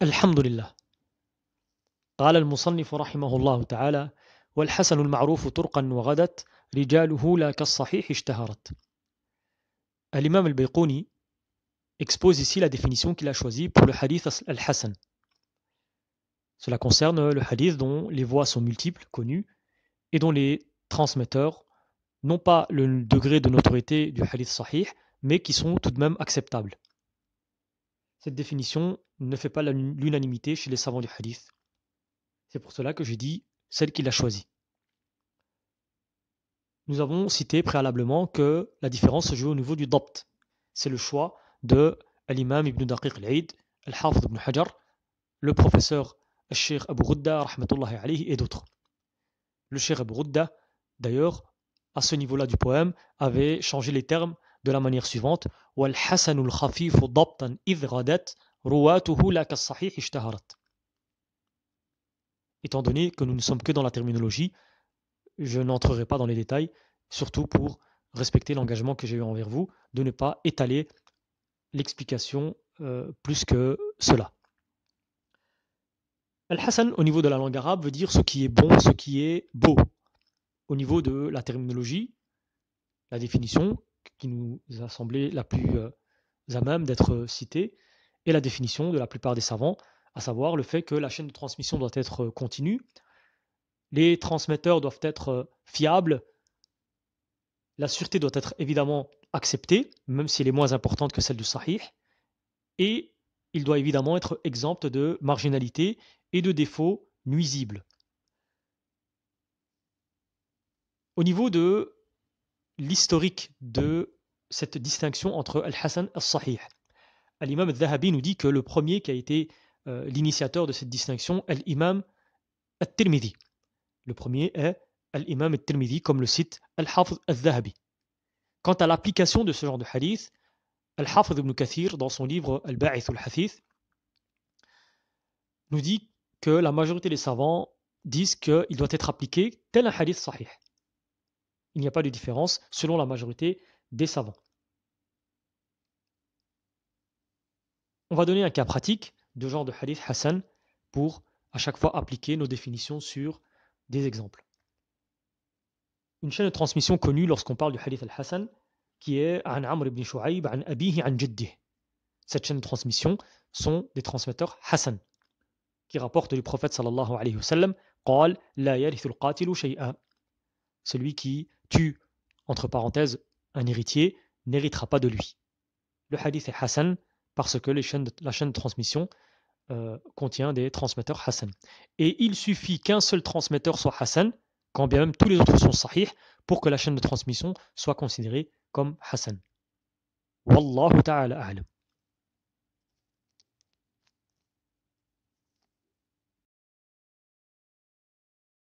الحمد لله. قال المصنف رحمه الله تعالى: والحسن المعروف طرقا وغدت رجاله لا كالصحيح اشتهرت. L'imam al-Bayquni expose ici la définition qu'il a choisie pour le hadith al-Hasan. Cela concerne le hadith dont les voies sont multiples, connues, et dont les transmetteurs n'ont pas le degré de notoriété du hadith sahih, mais qui sont tout de même acceptables. Cette définition ne fait pas l'unanimité chez les savants du hadith. C'est pour cela que j'ai dit celle qu'il a choisie. Nous avons cité préalablement que la différence se joue au niveau du dabt. C'est le choix de l'imam Ibn Daqiq al-Eid, al-Hafid Ibn Hajar, le professeur al-Sheikh Abu Ghudda, rahmatullahi alayhi, et d'autres. Le Sheikh Abu Ghudda, d'ailleurs, à ce niveau-là du poème, avait changé les termes de la manière suivante: وَالْحَسَنُ الْخَفِيفُ ضَبْطًا إِذْ غَدَتْ رُوَاتُهُ لَا كَالصَّحِيحِ اشْتَهَرَتْ. Étant donné que nous ne sommes que dans la terminologie, je n'entrerai pas dans les détails, surtout pour respecter l'engagement que j'ai eu envers vous, de ne pas étaler l'explication plus que cela. Al-Hasan, au niveau de la langue arabe, veut dire ce qui est bon, ce qui est beau. Au niveau de la terminologie, la définition qui nous a semblé la plus à même d'être citée est la définition de la plupart des savants, à savoir le fait que la chaîne de transmission doit être continue, les transmetteurs doivent être fiables, la sûreté doit être évidemment acceptée, même si elle est moins importante que celle du sahih, et il doit évidemment être exempt de marginalité et de défauts nuisibles. Au niveau de l'historique de cette distinction entre al-Hasan et al-Sahih, l'imam al-Dhahabi nous dit que le premier qui a été l'initiateur de cette distinction est l'imam al-Tirmidhi. Le premier est l'imam al-Tirmidhi, comme le cite al-Hafid al-Dhahabi. Quant à l'application de ce genre de hadith, Al-Hafid ibn Kathir, dans son livre Al-Ba'ith al-Hathith, nous dit que la majorité des savants disent qu'il doit être appliqué tel un hadith sahih. Il n'y a pas de différence selon la majorité des savants. On va donner un cas pratique de genre de hadith Hassan pour à chaque fois appliquer nos définitions sur des exemples. Une chaîne de transmission connue lorsqu'on parle du hadith al-Hassan qui est An Amr ibn Shu'ayb, An Abihi, An Jiddih. Cette chaîne de transmission sont des transmetteurs Hassan qui rapportent du prophète sallallahu alayhi wa sallam قال لا يرث القاتل شيئا. Celui qui tue, entre parenthèses, un héritier, n'héritera pas de lui. Le hadith est Hassan parce que la chaîne de transmission contient des transmetteurs Hassan. Et il suffit qu'un seul transmetteur soit Hassan, quand bien même tous les autres sont sahih, pour que la chaîne de transmission soit considérée comme Hassan. Wallahu ta'ala a'lam.